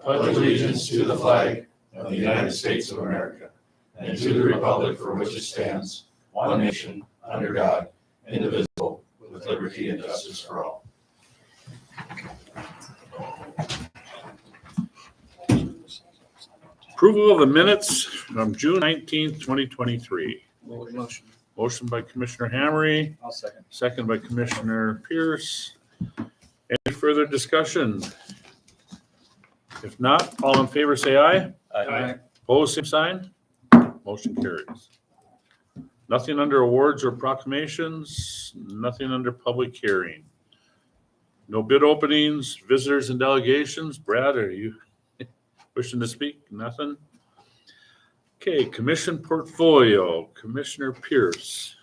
pledge allegiance to the flag of the United States of America and to the republic for which it stands, one nation, under God, indivisible, with liberty and justice for all. Approval of the minutes from June 19th, 2023. Motion. Motion by Commissioner Hammery, I'll second. second by Commissioner Pierce. Any further discussion? If not, all in favor say aye. Aye. Opposed, same sign. Motion carries. Nothing under awards or proclamations, nothing under public hearing. No bid openings, visitors and delegations. Brad, are you wishing to speak? Nothing? Okay, commission portfolio, Commissioner Pierce.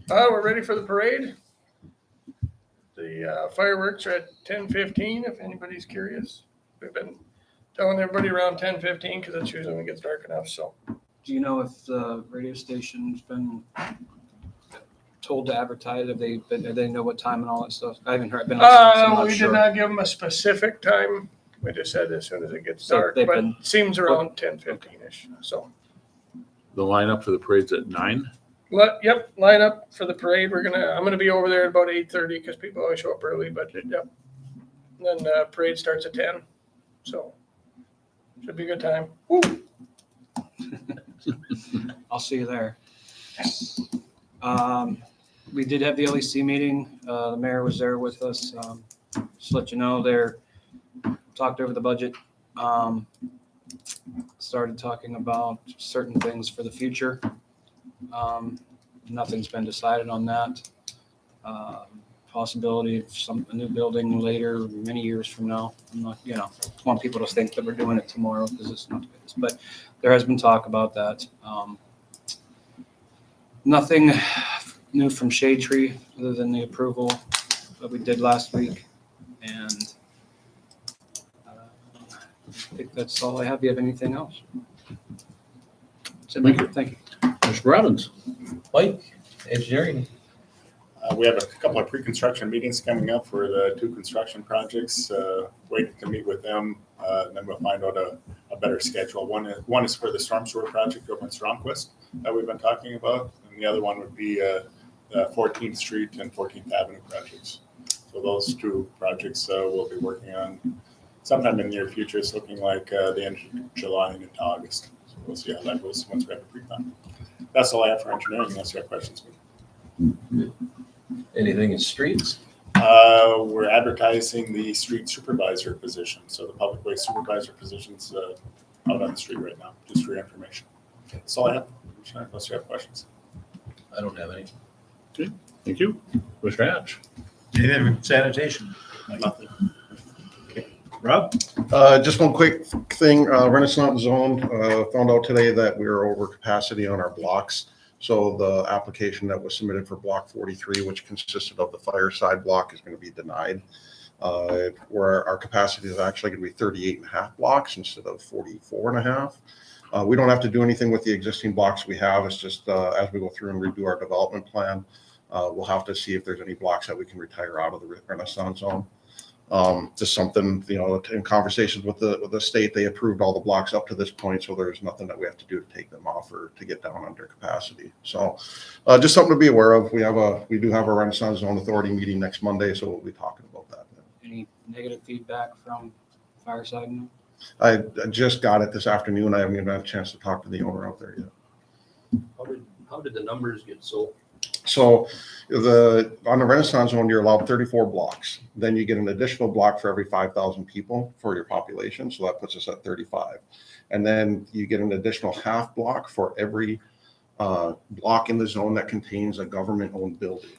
We're ready for the parade. The fireworks are at 10:15, if anybody's curious. We've been telling everybody around 10:15 because that's usually when it gets dark enough, so. Do you know if the radio station's been told to advertise? Have they been, do they know what time and all that stuff? I haven't heard. Been I'm not We sure. did not give them a specific time. We just said as soon as it gets So dark, they've but been- it seems around 10:15-ish, so. The lineup for the parade's at 9. Yep, line up for the parade. I'm gonna be over there at about 8:30 because people always show up early, but yep. Then parade starts at 10, so should be a good time. Woo. I'll see you there. We did have the LEC meeting. The mayor was there with us. Just to let you know, they're talked over the budget. Started talking about certain things for the future. Nothing's been decided on that. Possibility of a new building later, many years from now. I'm not, want people to think that we're doing it tomorrow because it's not, but there has been talk about that. Nothing new from Shade Tree other than the approval that we did last week. And I think that's all I have. Do you have anything else? Thank you. Thank you. Mr. Robbins. Mike, engineering. We have a couple of pre-construction meetings coming up for the 2 construction projects. Waiting to meet with them, and then we'll find out a better schedule. One is for the storm sewer project over in Stromquist that we've been talking about, and the other one would be the 14th Street and 14th Avenue projects. So those 2 projects we'll be working on sometime in the near future. It's looking like the end of July and into August. So we'll see how that goes once we have a pre-con. That's all I have for engineering, unless you have questions. Anything in streets? We're advertising the street supervisor position. So the public way supervisor position's out on the street right now, just for your information. That's all I have, unless you have questions. I don't have any. Thank you. Mr. Hatch. Anything sanitation? Nothing. Rob? Just one quick thing, Renaissance Zone, found out today that we are over capacity on our blocks. So the application that was submitted for block 43, which consisted of the fireside block, is going to be denied. Where our capacity is actually going to be 38 and a half blocks instead of 44 and a half. We don't have to do anything with the existing blocks we have. It's just as we go through and redo our development plan, we'll have to see if there's any blocks that we can retire out of the Renaissance Zone. Just something, in conversations with the state, they approved all the blocks up to this point, so there's nothing that we have to do to take them off or to get down under capacity. So just something to be aware of. We do have a Renaissance Zone Authority meeting next Monday, so we'll be talking about that. Any negative feedback from Fireside? I just got it this afternoon. I haven't even had a chance to talk to the owner out there yet. How did the numbers get so? So on the Renaissance Zone, you're allowed 34 blocks. Then you get an additional block for every 5,000 people for your population. So that puts us at 35. And then you get an additional half block for every block in the zone that contains a government-owned building.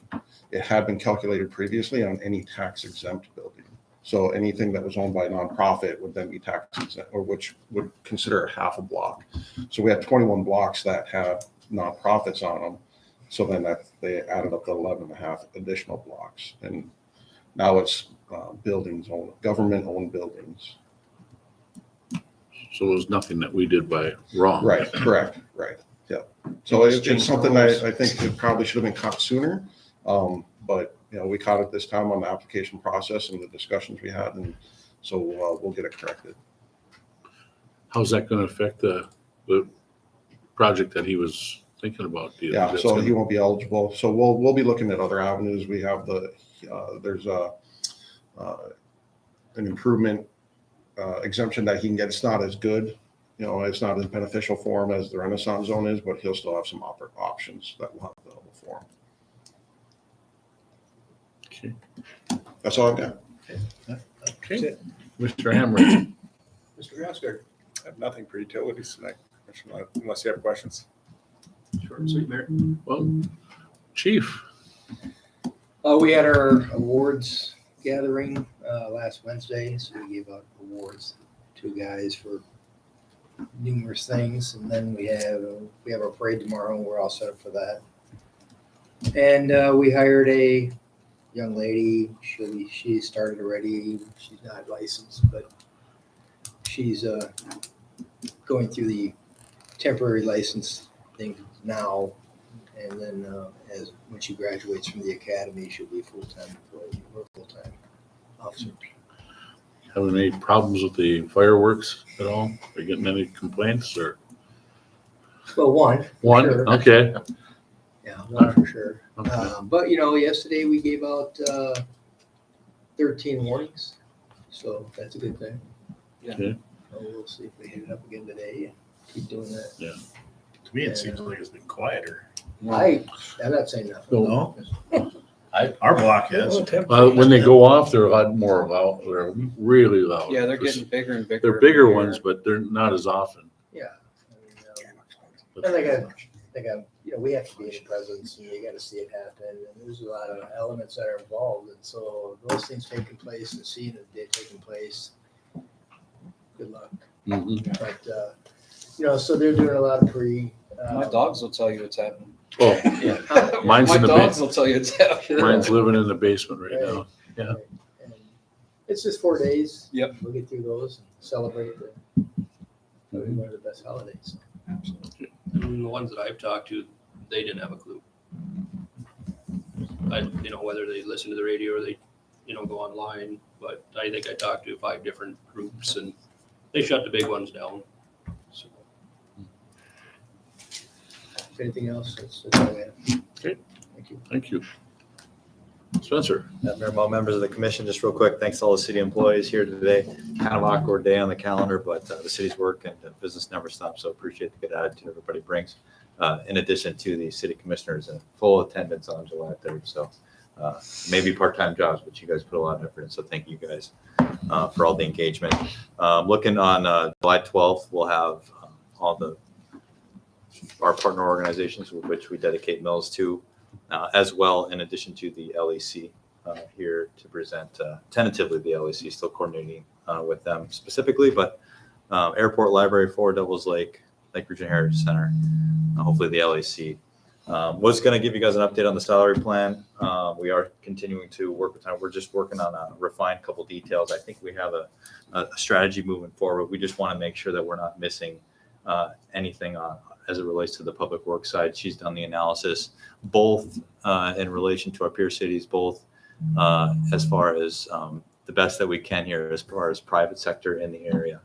It had been calculated previously on any tax-exempt building. So anything that was owned by a nonprofit would then be tax exempt, or which would consider half a block. So we had 21 blocks that had nonprofits on them. So then they added up to 11 and a half additional blocks. And now it's buildings owned, government-owned buildings. So it was nothing that we did by wrong. Right, correct, right, yeah. So it's something I think it probably should have been caught sooner. But we caught it this time on the application process and the discussions we had, and So we'll get it corrected. How's that gonna affect the project that he was thinking about? Do you think Yeah, that's so gonna- he won't be eligible. So we'll be looking at other avenues. We have there's an improvement exemption that he can get. It's not as good, it's not as beneficial for him as the Renaissance zone is, but he'll still have some options that we'll have available for him. Okay. That's all I've got. Okay. Mr. Hamrich. Mr. Grassgard. I have nothing for utilities tonight, unless you have questions. Short and sweet, Mayor. Well, Chief. We had our awards gathering last Wednesday, so we gave out awards to guys for numerous things, and then we have our parade tomorrow, and we're all set up for that. And we hired a young lady. She started already. She's not licensed, but she's going through the temporary license thing now, and then when she graduates from the academy, she'll be a full-time employee or full-time officer. Having any problems with the fireworks at all? Are you getting any complaints or? Well, one. for One, sure. okay. Yeah, one for sure. Okay. But yesterday we gave out 13 warnings, so that's a good thing. Yeah. Okay. So we'll see if we hit it up again today and keep doing that. To me, it seems like it's been quieter. I'm not saying nothing. No? Our block is. When they go off, they're a lot more loud. They're really loud. Yeah, they're getting bigger and bigger. They're bigger every year. ones, but they're not as often. Yeah. I think we have to be in presence, and you got to see it happen. And there's a lot of elements that are involved, and so those things taking place and seeing it taking place. Good luck. Mhm. But so they're doing a lot of pre. My dogs will tell you it's happening. Oh, mine's My in the dogs basement. will tell you it's happening. Mine's living in the basement right now. Yeah. Right. And it's just 4 days. Yep. We'll get through those and celebrate probably one of the best holidays. And the ones that I've talked to, they didn't have a clue. Whether they listen to the radio or they, go online, but I think I talked to 5 different groups and they shut the big ones down. So, Anything else? That's all I have. Okay. Thank you. Thank you. Spencer. Mayor Mo, members of the commission, just real quick, thanks to all the city employees here today. Kind of awkward day on the calendar, but the city's work and business never stops, so appreciate the good attitude everybody brings. In addition to the city commissioners in full attendance on July 3rd. So maybe part-time jobs, but you guys put a lot of effort in, so thank you guys for all the engagement. Looking on July 12th, we'll have all our partner organizations with which we dedicate mills to, as well, in addition to the LEC here to present tentatively the LEC, still coordinating with them specifically, but Airport Library, Four Devils Lake Region Heritage Center, hopefully the LEC. Was going to give you guys an update on the salary plan. We are continuing to work with time. We're just working on a refined couple details. I think we have a strategy moving forward. We just want to make sure that we're not missing anything as it relates to the public works side. She's done the analysis, both in relation to our peer cities, both as far as the best that we can here as far as private sector in the area.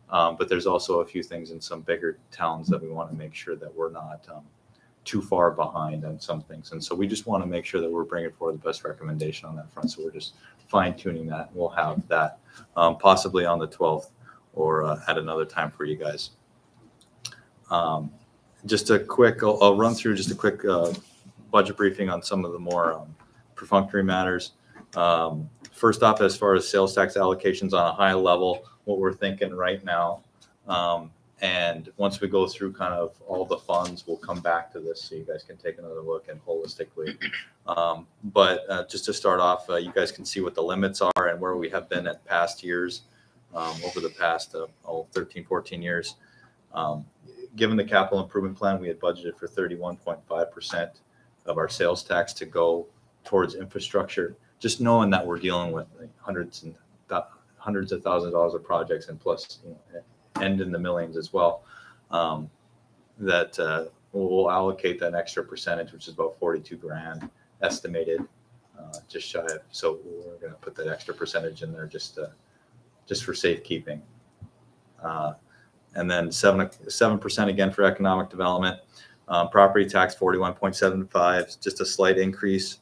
But there's also a few things in some bigger towns that we want to make sure that we're not too far behind on some things. And so we just want to make sure that we're bringing forward the best recommendation on that front. So we're just fine tuning that. We'll have that possibly on the 12th or at another time for you guys. Just a quick, I'll run through just a quick budget briefing on some of the more perfunctory matters. First off, as far as sales tax allocations on a high level, what we're thinking right now. And once we go through kind of all the funds, we'll come back to this so you guys can take another look and holistically. But just to start off, you guys can see what the limits are and where we have been at past years over the past 13, 14 years. Given the capital improvement plan, we had budgeted for 31.5% of our sales tax to go towards infrastructure. Just knowing that we're dealing with hundreds of thousands of dollars of projects and plus, and in the millions as well, that we'll allocate that extra percentage, which is about 42 grand estimated, just shy of. So we're going to put that extra percentage in there just just for safekeeping. And then 7% again for economic development. Property tax 41.75, just a slight increase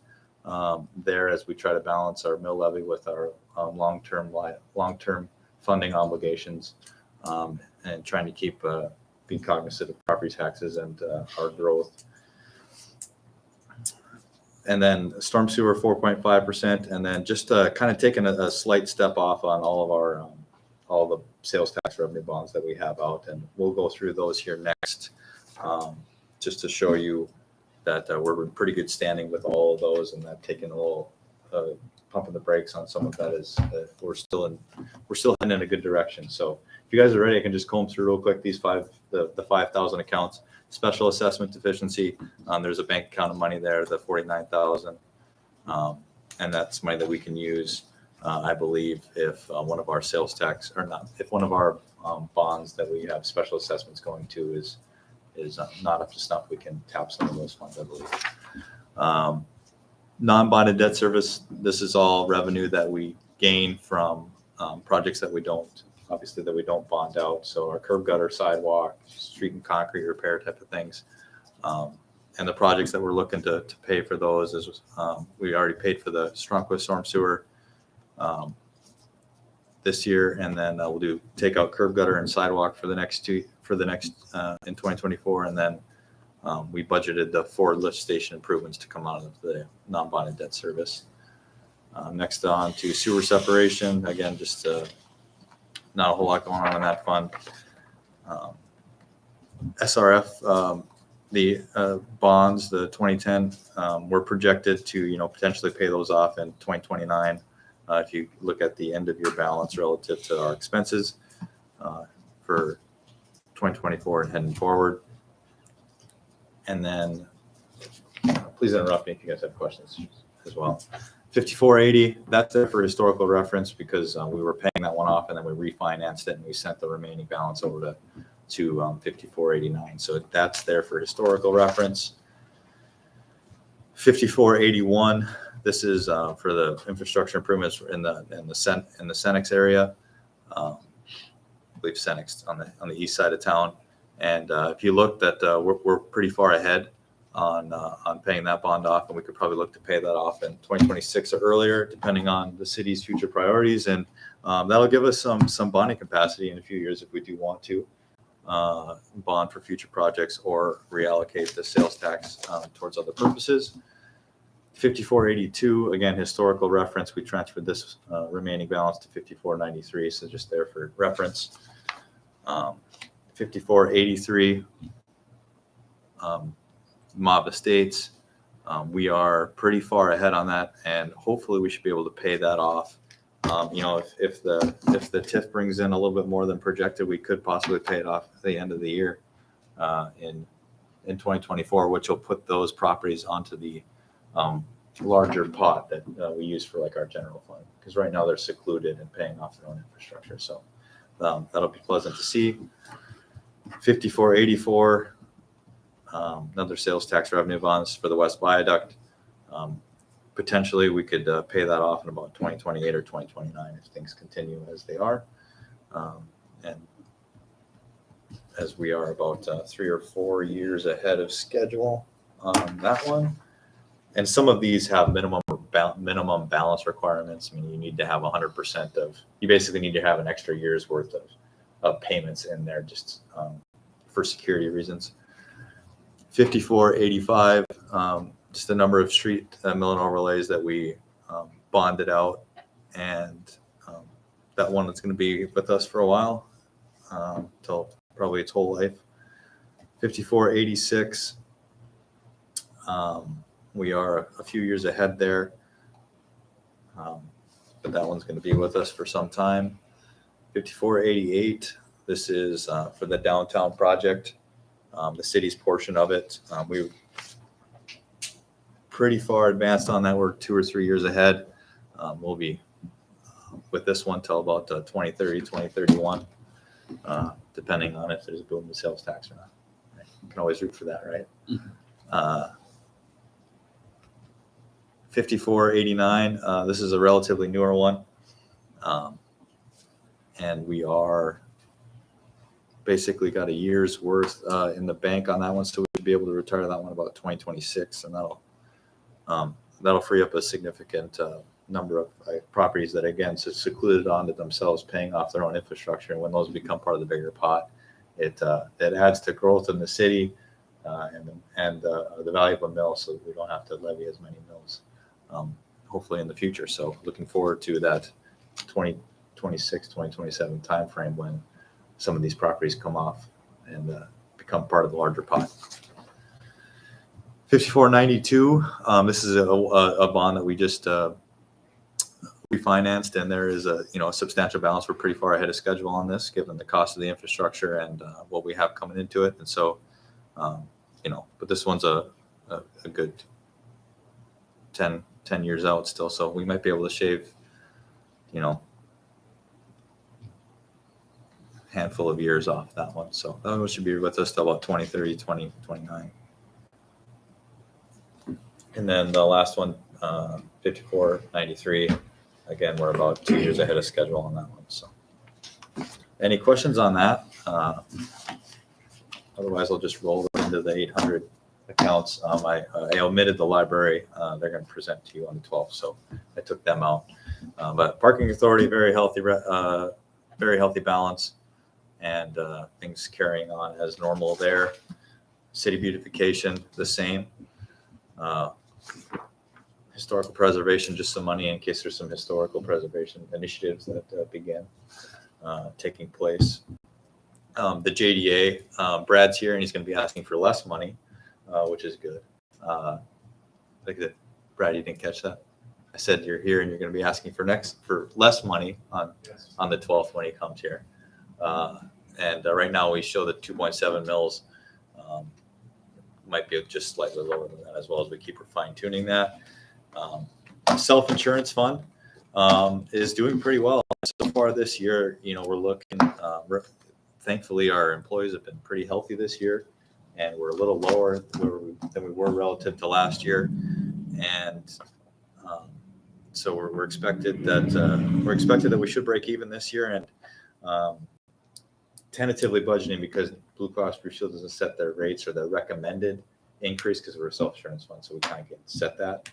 there as we try to balance our mill levy with our long-term funding obligations, and trying to keep being cognizant of property taxes and our growth. And then storm sewer 4.5%, and then just kind of taking a slight step off on all of our all the sales tax revenue bonds that we have out, and we'll go through those here next, just to show you that we're in pretty good standing with all of those, and that taking a little pumping the brakes on some of that is we're still heading in a good direction. So if you guys are ready, I can just comb through real quick these the 5,000 accounts. Special assessment deficiency, there's a bank account of money there, the 49,000, and that's money that we can use, I believe, if one of our sales tax or not, if one of our bonds that we have special assessments going to is not up to snuff, we can tap some of those funds, I believe. Non-bonded debt service, this is all revenue that we gain from projects that we don't bond out. So our curb gutter, sidewalk, street and concrete repair type of things. And the projects that we're looking to pay for those is we already paid for the Stromquist storm sewer this year, and then we'll take out curb gutter and sidewalk for the next in 2024, and then we budgeted the Ford lift station improvements to come out of the non-bonded debt service. Next on to sewer separation, again, just not a whole lot going on in that fund. SRF, the bonds, the 2010, we're projected to potentially pay those off in 2029. If you look at the end of your balance relative to our expenses for 2024 and heading forward. And then please interrupt me if you guys have questions as well. 5480, that's there for historical reference because we were paying that one off and then we refinanced it and we sent the remaining balance over to 5489. So that's there for historical reference. 5481, this is for the infrastructure improvements in the Senex area. I believe Senex on the east side of town. And if you look that we're pretty far ahead on paying that bond off, and we could probably look to pay that off in 2026 or earlier, depending on the city's future priorities. And that'll give us some bonding capacity in a few years if we do want to bond for future projects or reallocate the sales tax towards other purposes. 5482, again, historical reference. We transferred this remaining balance to 5493, so just there for reference. 5483, Mob Estates. We are pretty far ahead on that, and hopefully we should be able to pay that off. If the TIF brings in a little bit more than projected, we could possibly pay it off at the end of the year in 2024, which will put those properties onto the larger pot that we use for like our general fund, because right now they're secluded and paying off their own infrastructure. So that'll be pleasant to see. 5484, another sales tax revenue bonds for the West Viaduct. Potentially we could pay that off in about 2028 or 2029 if things continue as they are. And as we are about 3 or 4 years ahead of schedule on that one. And some of these have minimum balance requirements. I mean, you need to have 100% you basically need to have an extra year's worth of payments in there just for security reasons. 5485, just the number of street mill and overlays that we bonded out, and that one that's going to be with us for a while, till probably its whole life. 5486, we are a few years ahead there, but that one's going to be with us for some time. 5488, this is for the downtown project, the city's portion of it. We're pretty far advanced on that. We're 2 or 3 years ahead. We'll be with this one till about 2030, 2031, depending on if there's a boom in sales tax or not. Right? You can always root for that, right? Mm-hmm. 5489, this is a relatively newer one. And we are basically got a year's worth in the bank on that one. So we'll be able to retire that one about 2026. And that'll free up a significant number of properties that, again, secluded onto themselves, paying off their own infrastructure. And when those become part of the bigger pot, it adds to growth in the city and the value of a mill, so that we don't have to levy as many mills, hopefully in the future. So looking forward to that 2026, 2027 timeframe when some of these properties come off and become part of the larger pot. 5492, this is a bond that we just refinanced, and there is a substantial balance. We're pretty far ahead of schedule on this, given the cost of the infrastructure and what we have coming into it. And so, but this one's a good 10 years out still. So we might be able to shave, handful of years off that one. So that one should be with us till about 2030, 2029. And then the last one, 5493. Again, we're about 2 years ahead of schedule on that one. So any questions on that? Otherwise, I'll just roll into the 800 accounts. I omitted the library. They're going to present to you on the 12th, so I took them out. But parking authority, very healthy balance, and things carrying on as normal there. City beautification, the same. Historical preservation, just some money in case there's some historical preservation initiatives that begin taking place. The JDA, Brad's here and he's going to be asking for less money, which is good. Brad, you didn't catch that? I said you're here and you're going to be asking for less money on the 12th when he comes here. And right now we show the 2.7 mils. Might be just slightly lower than that as well, as we keep fine tuning that. Self-insurance fund is doing pretty well so far this year. We're looking, thankfully our employees have been pretty healthy this year, and we're a little lower than we were relative to last year. And so we're expected that we should break even this year, and tentatively budgeting, because Blue Cross Blue Shield doesn't set their rates or their recommended increase because we're a self-insurance fund, so we kind of get set that.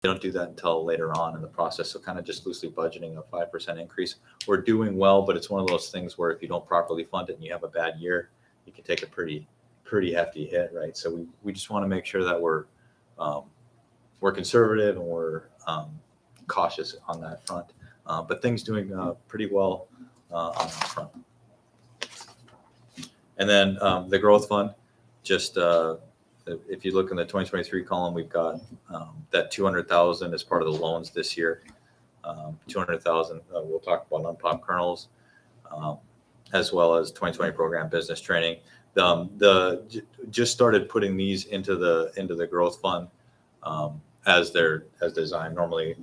They don't do that until later on in the process, so kind of just loosely budgeting a 5% increase. We're doing well, but it's one of those things where if you don't properly fund it and you have a bad year, you can take a pretty hefty hit, right? So we just want to make sure that we're conservative and we're cautious on that front. But things doing pretty well on that front. And then the growth fund, just if you look in the 2023 column, we've got that 200,000 as part of the loans this year. 200,000. We'll talk about unpopped kernels, as well as 2020 program business training. Just started putting these into the growth fund as designed. Normally,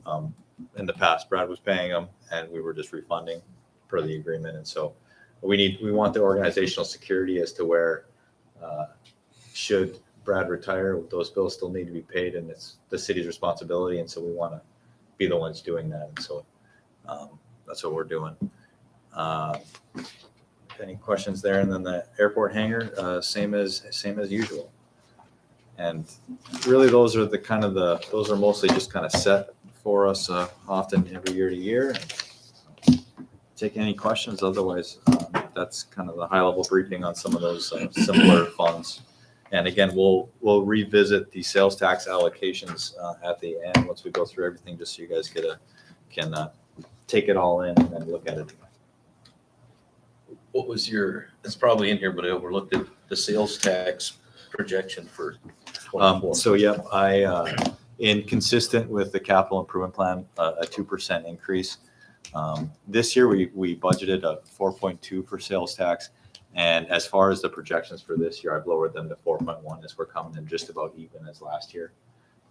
in the past, Brad was paying them, and we were just refunding per the agreement. And so we want the organizational security as to where should Brad retire, those bills still need to be paid, and it's the city's responsibility. And so we want to be the ones doing that. And so that's what we're doing. Any questions there? And then the airport hangar, same as usual. And really, those are mostly just kind of set for us often every year to year. Take any questions. Otherwise, that's kind of the high level briefing on some of those similar funds. And again, we'll revisit the sales tax allocations at the end once we go through everything, just so you guys can take it all in and then look at it. What was it's probably in here, but I overlooked it, the sales tax projection for 24. So yeah, inconsistent with the capital improvement plan, a 2% increase. This year we budgeted a 4.2 for sales tax. And as far as the projections for this year, I've lowered them to 4.1 as we're coming in just about even as last year.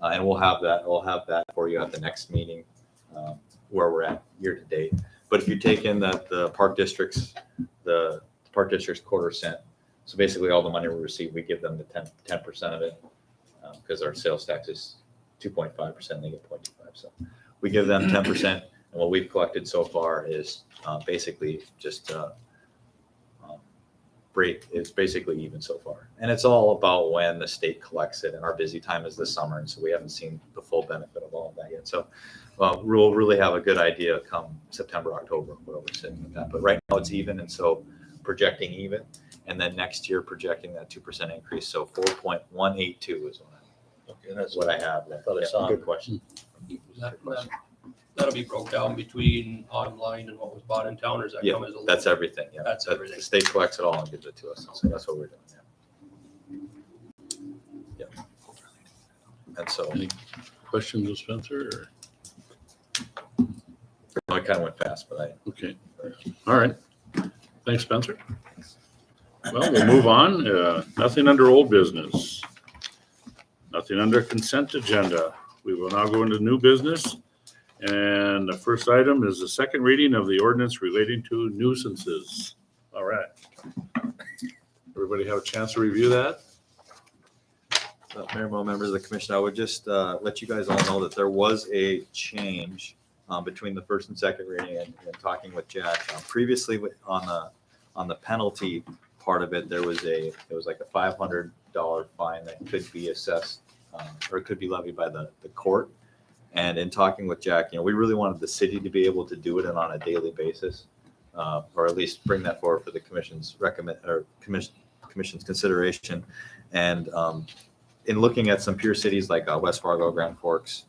And we'll have that for you at the next meeting where we're at year to date. But if you take in the park district's quarter cent, so basically all the money we receive, we give them the 10% of it because our sales tax is 2.5%, they get 0.25. So we give them 10%. And what we've collected so far is basically just it's basically even so far. And it's all about when the state collects it, and our busy time is this summer. And so we haven't seen the full benefit of all of that yet. So we'll really have a good idea come September, October, where we're sitting with that. But right now it's even. And so projecting even, and then next year projecting that 2% increase. So 4.182 is Okay, that's what I have. I thought I saw. Good question. That'll be broke down between online and what was bought in town, or is that Yeah, come as a? that's everything. Yeah, That's everything. The state collects it all and gives it to us. So that's what we're doing. Yeah. And so Any questions of Spencer? I kind of went fast, but Okay. All right. Thanks, Spencer. Well, we'll move on. Nothing under old business. Nothing under consent agenda. We will now go into new business. And the first item is the second reading of the ordinance relating to nuisances. All right. Everybody have a chance to review that? Mayor Mo, members of the commission, I would just let you guys all know that there was a change between the first and second reading and talking with Jack. Previously on the penalty part of it, there was like a $500 fine that could be assessed or it could be levied by the court. And in talking with Jack, we really wanted the city to be able to do it and on a daily basis, or at least bring that forward for the commission's commission's consideration. And in looking at some peer cities like West Fargo, Grand Forks,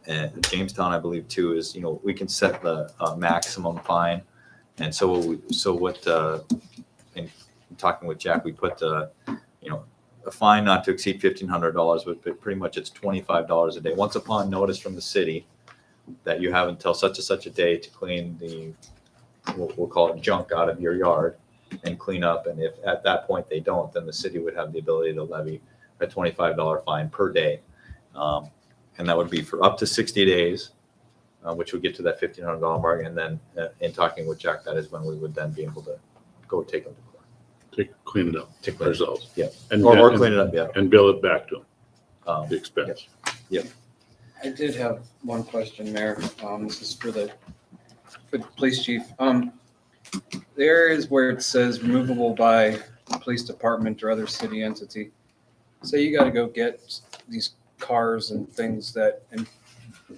and Jamestown, I believe too, is we can set the maximum fine. And so in talking with Jack, we put a fine not to exceed $1,500, but pretty much it's $25 a day. Once upon notice from the city that you have until such and such a day to clean we'll call it junk out of your yard and clean up. And if at that point they don't, then the city would have the ability to levy a $25 fine per day. And that would be for up to 60 days, which would get to that $1,500 mark. And then in talking with Jack, that is when we would then be able to go take them to court. Clean it up ourselves. Yeah. And Or clean it up, yeah. And bill it back to them, the expense. I did have one question, Mayor. This is for the police chief. The areas where it says removable by police department or other city entity, say you got to go get these cars and things and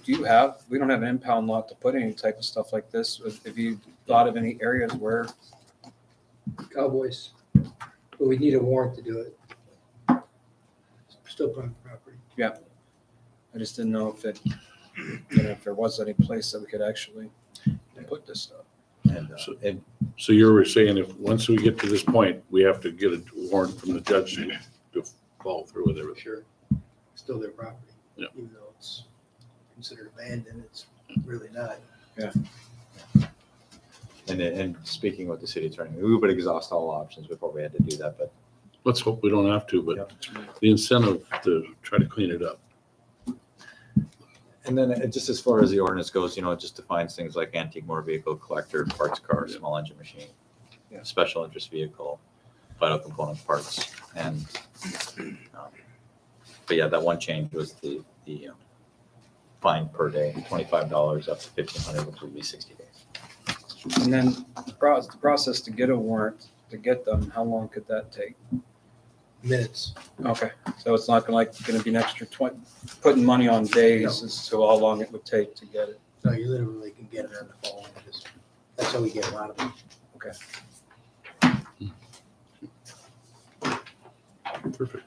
we don't have an impound lot to put any type of stuff like this. Have you thought of any areas where? Cowboys, but we need a warrant to do it. Still private property. I just didn't know if there was any place that we could actually put this stuff. And So you were saying if, once we get to this point, we have to get a warrant from the judge to follow through with everything. Sure. Still their property. Yeah. Even though it's considered abandoned, it's really not. And speaking with the city attorney, we would exhaust all options before we had to do that, but Let's hope we don't have to, but the incentive to try to clean it up. and then just as far as the ordinance goes, it just defines things like antique motor vehicle, collector, parts car, small engine machine, special interest vehicle, vital component parts, and but yeah, that one change was the fine per day, $25 up to $1,500, which would be 60 days. And then the process to get a warrant, to get them, how long could that take? Minutes. Okay, so it's not gonna be an extra 20, putting money on days as to how long it would take to get it. No, you literally can get it on the phone. That's how we get a lot of them. Perfect.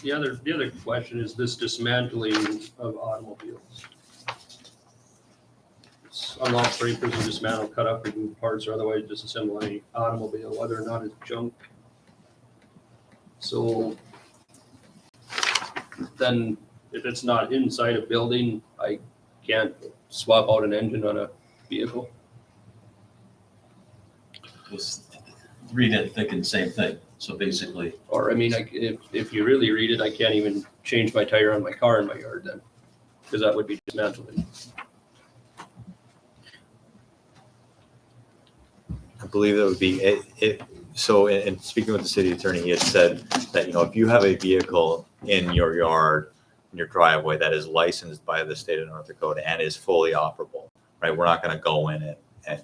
The other question is this dismantling of automobiles. It's unlawful for any person to dismantle, cut up, remove parts, or otherwise disassemble any automobile, whether or not it's junk. So then if it's not inside a building, I can't swap out an engine on a vehicle. Read it thinking same thing. So basically, Or, I mean, if you really read it, I can't even change my tire on my car in my yard then, because that would be dismantling. I believe that would be it. So in speaking with the city attorney, he had said that, you know, if you have a vehicle in your yard, in your driveway that is licensed by the state of North Dakota and is fully operable, right? We're not going to go in it and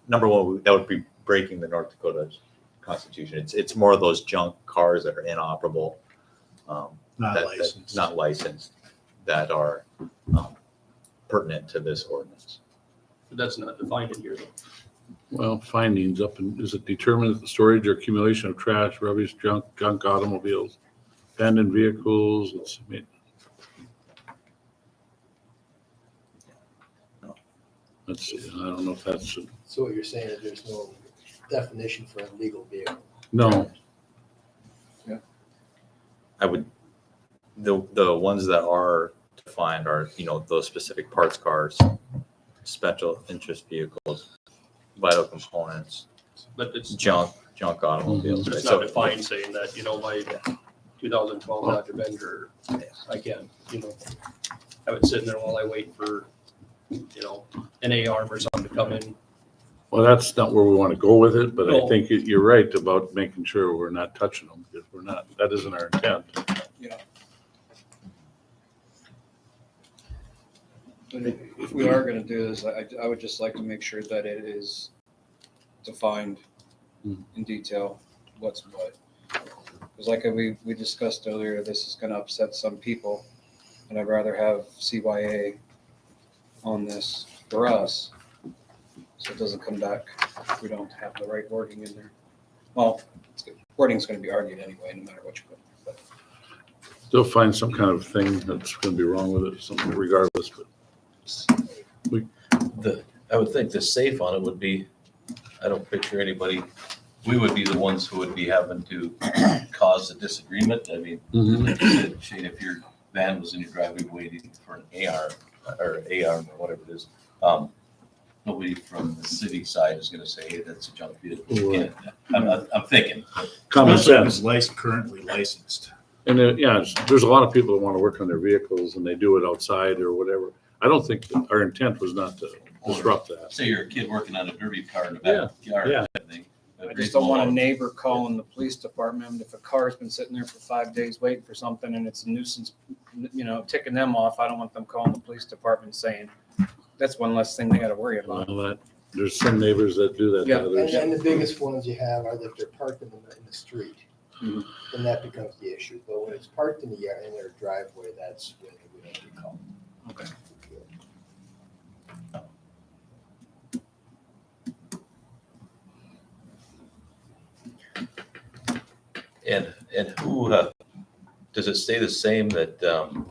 number one, that would be breaking the North Dakota Constitution. It's more of those junk cars that are inoperable, not licensed, that are pertinent to this ordinance. But that's not defined in here though. Well, findings up in, is it determined that the storage or accumulation of trash, rubbish, junk automobiles, abandoned vehicles, let's see, I don't know if that's, So what you're saying is there's no definition for a legal vehicle? no, I would, the ones that are defined are, you know, those specific parts cars, special interest vehicles, vital components, But it's junk automobiles. It's right? not So defined saying that, you know, my 2012 Dodge Avenger, I can, you know, have it sitting there while I wait for, you know, an A-arm or something to come in. well, that's not where we want to go with it, but I No. think you're right about making sure we're not touching them, because we're not, that isn't our intent. But if we are gonna do this, I would just like to make sure that it is defined in detail what's what. Because like we discussed earlier, this is gonna upset some people, and I'd rather have CYA on this for us, so it doesn't come back if we don't have the right wording in there. Well, wording's gonna be argued anyway, no matter what you put. But They'll find some kind of thing that's going to be wrong with it, something regardless, but I would think the safe on it would be, I don't picture anybody, we would be the ones who would be having to cause a disagreement. I mean, like you said, Shane, if your van was in your driveway waiting for an AR or whatever it is, nobody from the city side is gonna say, hey, that's a junk vehicle. You can't- I'm thinking. common Especially sense. if it's currently licensed. And yeah, there's a lot of people that want to work on their vehicles and they do it outside or whatever. I don't think that our intent was not to disrupt that. Say you're a kid working on a derby car in the backyard. Yeah. kind of thing. I just don't want a neighbor calling the police department if a car's been sitting there for 5 days waiting for something and it's a nuisance, you know, ticking them off. I don't want them calling the police department saying, that's one less thing they gotta worry about. Well, there's some neighbors that do that to Yeah. others. And the biggest ones you have are if they're parked in the street, Mhm. then that becomes the issue. But when it's parked in their driveway, that's when we have to call. Okay. And who, does it stay the same that the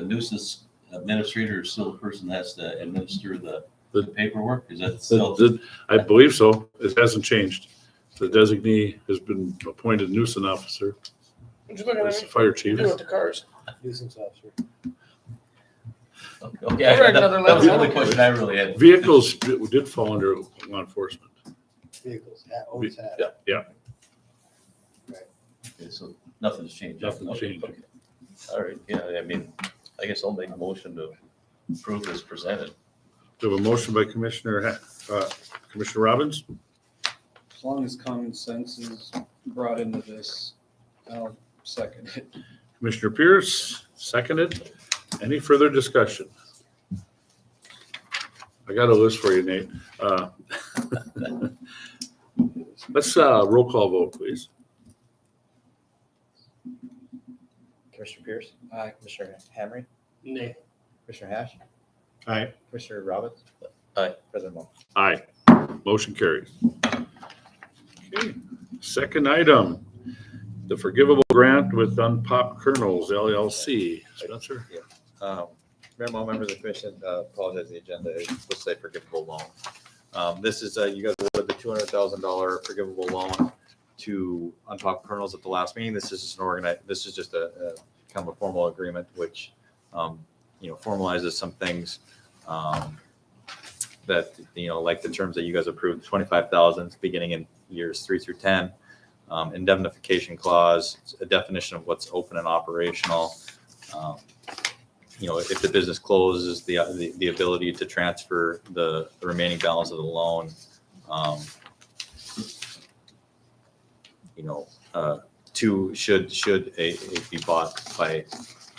nuisance administrator is still the person that has to administer the paperwork? Is that still? I believe so. It hasn't changed. The designee has been appointed nuisance officer. What you looking It's at the me? fire Do chief. with the cars. Nuisance officer. Okay, I'll write that another that was the letter. only question I really had. Vehicles did fall under law enforcement. Vehicles, always have. Yeah. Okay, so nothing's changed. Nothing's Okay, changed. okay. All right, yeah, I mean, I guess I'll make a motion to approve as presented. We have a motion by Commissioner Robbins, As long as common sense is brought into this, I'll second it. Commissioner Pierce, seconded. Any further discussion? I got a list for you, Nate. Let's roll call vote, please. Commissioner Pierce? Aye. Commissioner Henry? Nay. Commissioner Hash? Aye. Commissioner Robbins? Aye. President Moe? Aye. Motion carries. Okay. Second item, the forgivable grant with Unpop Kernels LLC. Spencer? Mayor Moe, members of the commission, apologize, the agenda is supposed to say forgivable loan. This is, you guys awarded the $200,000 forgivable loan to Unpop Kernels at the last meeting. This is this is just a kind of a formal agreement, which, formalizes some things, that, like the terms that you guys approved, 25,000 beginning in years 3 through 10, indemnification clause, a definition of what's open and operational. If the business closes, the ability to transfer the remaining balance of the loan. Two, should it be bought by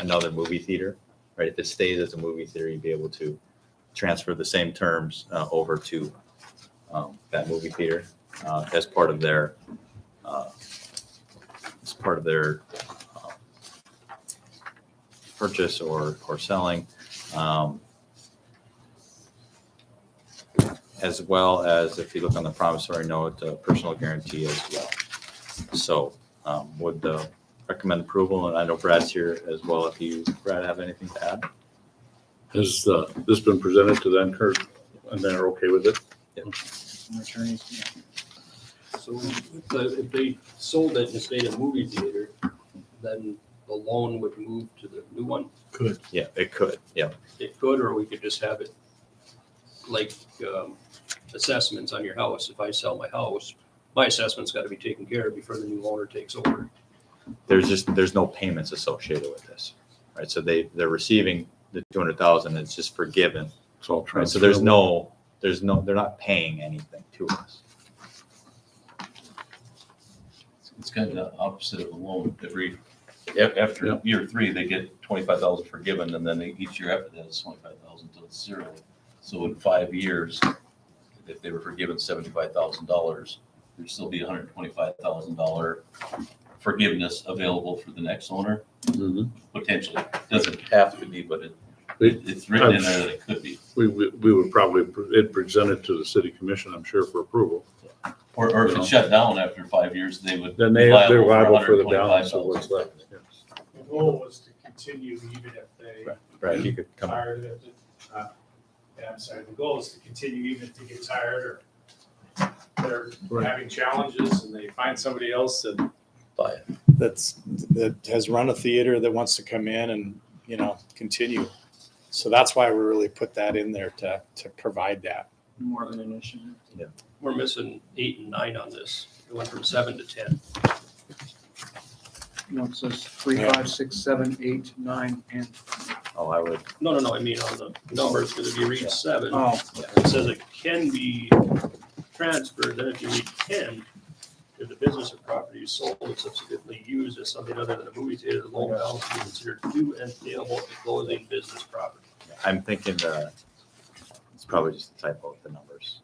another movie theater, right? If it stays as a movie theater, you'd be able to transfer the same terms over to that movie theater as part of their purchase or selling, as well as if you look on the promissory note, personal guarantee as well. So would recommend approval, and I know Brad's here as well. If you, Brad, have anything to add? Has this been presented to them, Kurt, and they're okay with it? Attorneys, So if they sold it and stayed a movie theater, then the loan would move to the new one. Yeah, it could. Yeah. It could, or we could just have it like assessments on your house. If I sell my house, my assessment's got to be taken care of before the new owner takes over. There's no payments associated with this, right? So they're receiving the 200,000. It's just forgiven. It's all Right. So transferable. they're not paying anything to us. It's kind of the opposite of a loan. After year 3, they get 25,000 forgiven, and then each year after that is 25,000 till it's 0. So in 5 years, if they were forgiven $75,000, there'd still be $125,000 forgiveness available for the next owner, Mhm. potentially. Doesn't have to be, but it's written in there that it could be. We would probably, it'd present it to the city commission, I'm sure, for approval. Or if it's shut down after 5 years, they would. Then be they're liable for the balance $125,000. of what's left. Yes. The goal was to continue even if they Right. You could come. tired of it. I'm sorry, the goal is to continue even if they get tired or they're Right. having challenges and they find somebody else that Buy it. that has run a theater that wants to come in and, continue. So that's why we really put that in there to provide that. more of an initiative. We're missing 8 and 9 on this. It went from 7 to 10. No, it says 3, 5, 6, 7, 8, 9, and, Oh, I would. No, I mean on the numbers, because if you read 7, oh, it says it can be transferred. Then if you read 10, if the business or property is sold and subsequently used as something other than a movie theater, the loan balance will be considered due and payable to closing business property. I'm thinking it's probably just a typo with the numbers.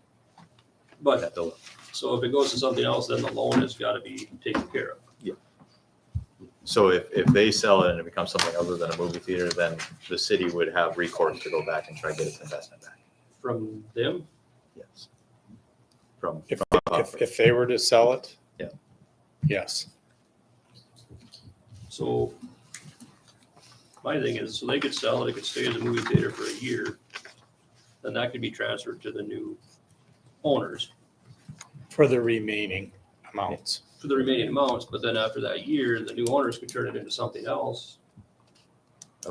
But, Have to look. so if it goes to something else, then the loan has got to be taken care of. So if they sell it and it becomes something other than a movie theater, then the city would have recourse to go back and try to get its investment back. From them, Yes. From. If they were to sell it? Yeah. Yes. so my thing is, so they could sell it, it could stay as a movie theater for a year, then that could be transferred to the new owners For the remaining amounts. for the remaining amounts, but then after that year, the new owners could turn it into something else.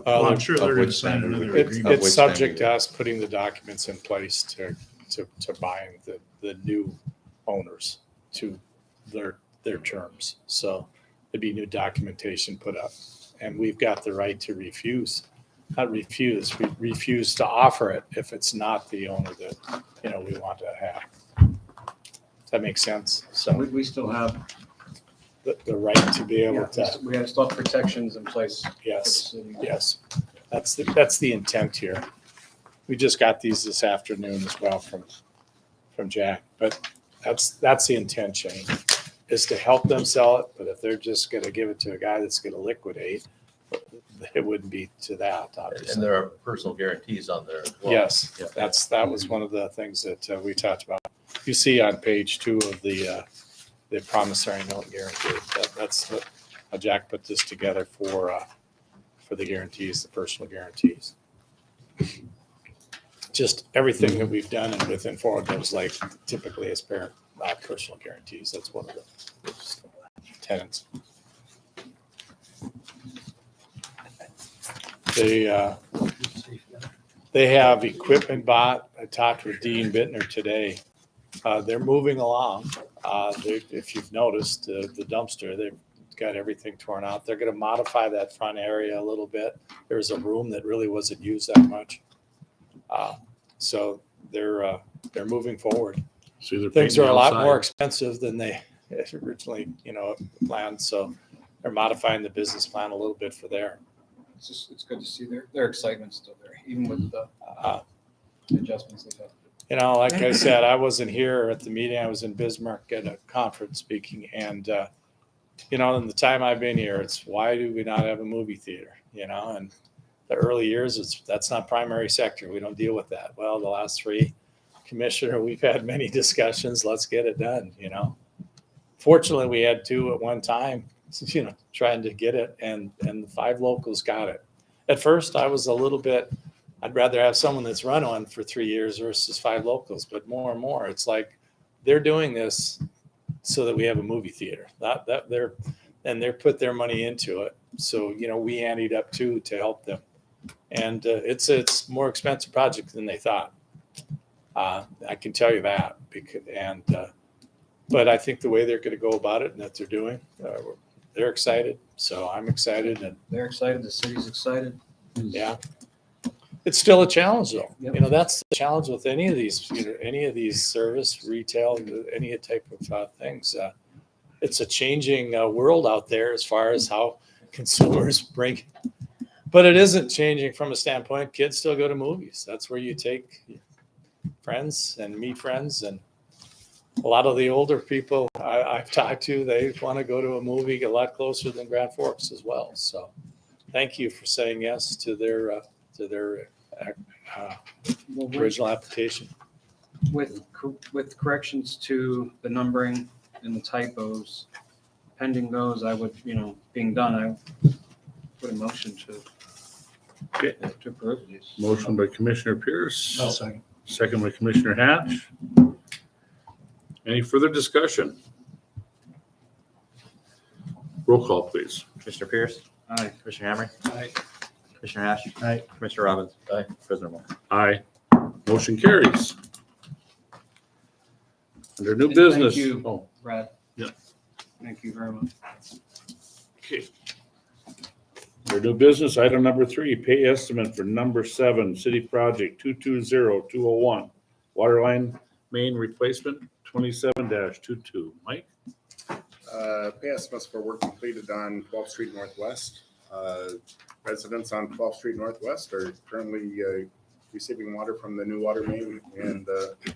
I'm sure they're gonna sign another It's subject to us putting the documents in place to bind the new owners to their terms. So it'd be new documentation put up. And we've got the right to refuse to offer it if it's not the owner that, we want to have. Does that make sense? So we still have, the right to be able to, we have still protections in place for the yes. city. Yes, that's the intent here. We just got these this afternoon as well from Jack, but that's the intent, Shane, is to help them sell it, but if they're just gonna give it to a guy that's gonna liquidate, it wouldn't be to that, And obviously. there are personal guarantees on there as well. Yes, Yeah. that was one of the things that we talked about. You see on page 2 of the promissory note guarantee, that's what Jack put this together for the guarantees, the personal guarantees. Just everything that we've done and within forward goes like typically as parent personal guarantees. That's one of the tenants. They have equipment bought. I talked with Dean Bittner today. They're moving along. If you've noticed, the dumpster, they've got everything torn out. They're going to modify that front area a little bit. There's a room that really wasn't used that much. So they're moving forward. See, they're Things are painting a lot outside. more expensive than they originally, planned. So they're modifying the business plan a little bit for there. It's good to see their excitement's still there, even with the Uh, adjustments they've had. Like I said, I wasn't here at the meeting. I was in Bismarck at a conference speaking. And, in the time I've been here, it's why do we not have a movie theater? And the early years, that's not primary sector. We don't deal with that. Well, the last three, Commissioner, we've had many discussions. Let's get it done, Fortunately, we had two at one time, trying to get it, and the 5 locals got it. At first, I was a little bit, I'd rather have someone that's run one for 3 years versus 5 locals, but more and more, it's like they're doing this so that we have a movie theater. They're put their money into it. So, we anteed up too to help them. And it's more expensive project than they thought. I can tell you that. But I think the way they're going to go about it and that they're doing, they're excited. So I'm excited. And They're excited. The city's excited. yeah, it's still a challenge though. Yep. That's the challenge with any of these service, retail, any type of things. It's a changing world out there as far as how consumers bring. But it isn't changing from a standpoint. Kids still go to movies. That's where you take friends and meet friends. And a lot of the older people I've talked to, they want to go to a movie a lot closer than Grand Forks as well. So thank you for saying yes to their original application. With corrections to the numbering and the typos, pending those, I would, being done, I would put a motion to approve these. Motion by Commissioner Pierce, Second. second by Commissioner Hatch. Any further discussion? Roll call, please. Commissioner Pierce, Aye. Commissioner Hammer, Aye. Commissioner Hash. Aye. Commissioner Robbins. Aye. President Moore. Aye. Motion carries. Under new And business. thank you. Oh, Brad. Yep. Thank you very much. okay. Under new business, item number 3, pay estimate for number 7, city project 220201, water line main replacement 27-22. Mike? Pay estimates for work completed on 12th Street Northwest. Residents on 12th Street Northwest are currently receiving water from the new water main and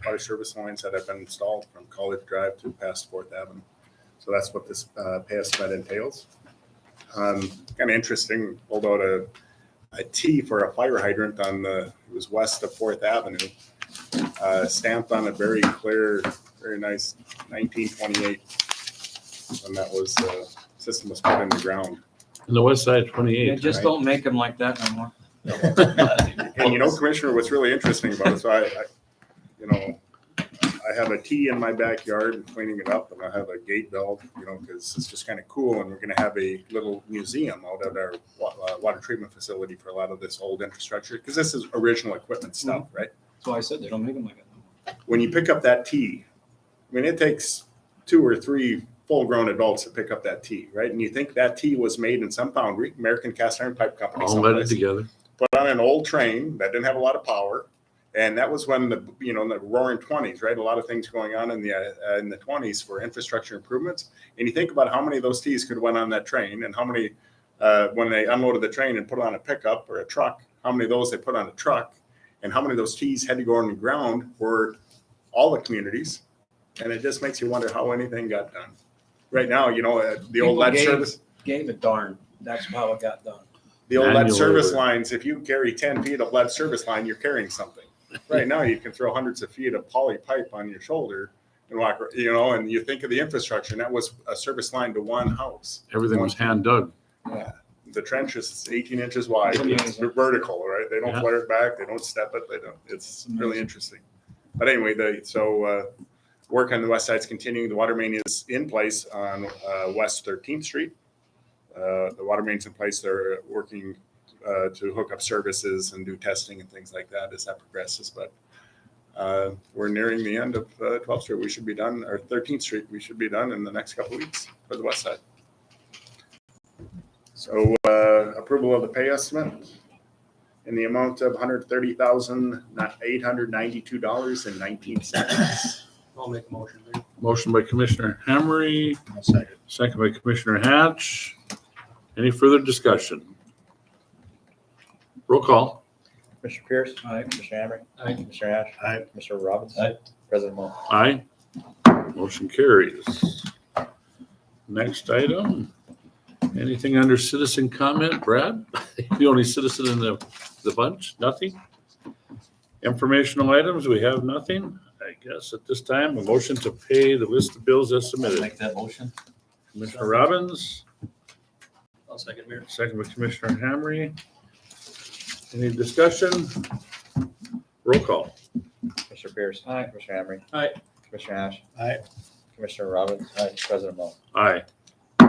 water service lines that have been installed from College Drive to past 4th Avenue. So that's what this pay estimate entails. Kind of interesting, pulled out a T for a fire hydrant it was west of 4th Avenue, stamped on a very clear, very nice 1928 when that was, system was put in the ground. On the west side, Yeah, 28. just right. don't make them like that no more. And Commissioner, what's really interesting about it, so I have a T in my backyard and cleaning it up, and I have a gate belt, because it's just kind of cool, and we're going to have a little museum out at our water treatment facility for a lot of this old infrastructure, because this is original equipment stuff, right? That's why I said they don't make them like that no more. When you pick up that T, it takes 2 or 3 full-grown adults to pick up that T, right? And you think that T was made in some foundry, American Cast Iron Pipe Company, All wedded someplace, together. put on an old train that didn't have a lot of power. And that was when the roaring 20s, right? A lot of things going on in the 20s for infrastructure improvements. And you think about how many of those T's could have went on that train, and how many, when they unloaded the train and put it on a pickup or a truck, how many of those they put on a truck, and how many of those T's had to go on the ground for all the communities. And it just makes you wonder how anything got done. Right now, the old People lead service. Gave a darn. That's how it got done. The old lead Manual service labor. lines, if you carry 10 feet of lead service line, you're carrying something. Right now, you can throw hundreds of feet of poly pipe on your shoulder and walk, and you think of the infrastructure, and that was a service line to one house. Everything was hand dug. Yeah. The trench is 18 inches wide. It's It's amazing. vertical, right? They don't Yeah. flare it back. They don't step it. It's really amazing. interesting. But anyway, work on the west side is continuing. The water main is in place on West 13th Street. The water main's in place. They're working to hook up services and do testing and things like that as that progresses. But we're nearing the end of 12th Street. We should be done, or 13th Street. We should be done in the next couple of weeks for the west side. So approval of the pay estimate in the amount of $130,892.19. I'll make a motion there. Motion by Commissioner Hamry, I'll second. second by Commissioner Hatch. Any further discussion? Roll call. Commissioner Pierce. Aye. Commissioner Hamry. Aye. Commissioner Ash. Aye. Commissioner Robbins. Aye. President Moe. Aye. Motion carries. Next item. Anything under citizen comment, Brad? The only citizen in the bunch, nothing? Informational items, we have nothing. I guess at this time, a motion to pay the list of bills as submitted. Make that motion. Commissioner Robbins, I'll second, Mayor. second by Commissioner Hamry. Any discussion? Roll call. Commissioner Pierce. Aye. Commissioner Hamry. Aye. Commissioner Ash. Aye. Commissioner Robbins. Aye. President Moe. Aye.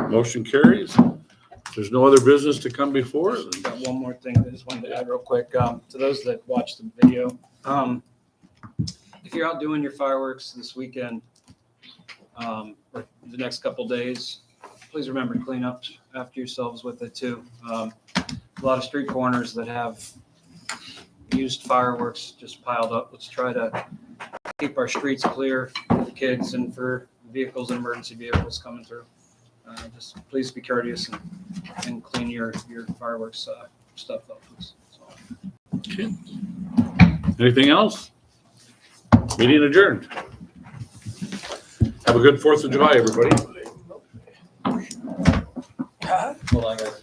Motion carries. If there's no other business to come before, then Got one more thing I just wanted to add real quick. To those that watched the video, if you're out doing your fireworks this weekend, or the next couple days, please remember to clean up after yourselves with it too. A lot of street corners that have used fireworks just piled up. Let's try to keep our streets clear for the kids and for vehicles and emergency vehicles coming through. Just please be courteous and clean your fireworks stuff up, please. So. anything else? Meeting adjourned. Have a good 4th of July, everybody. Hold on, guys.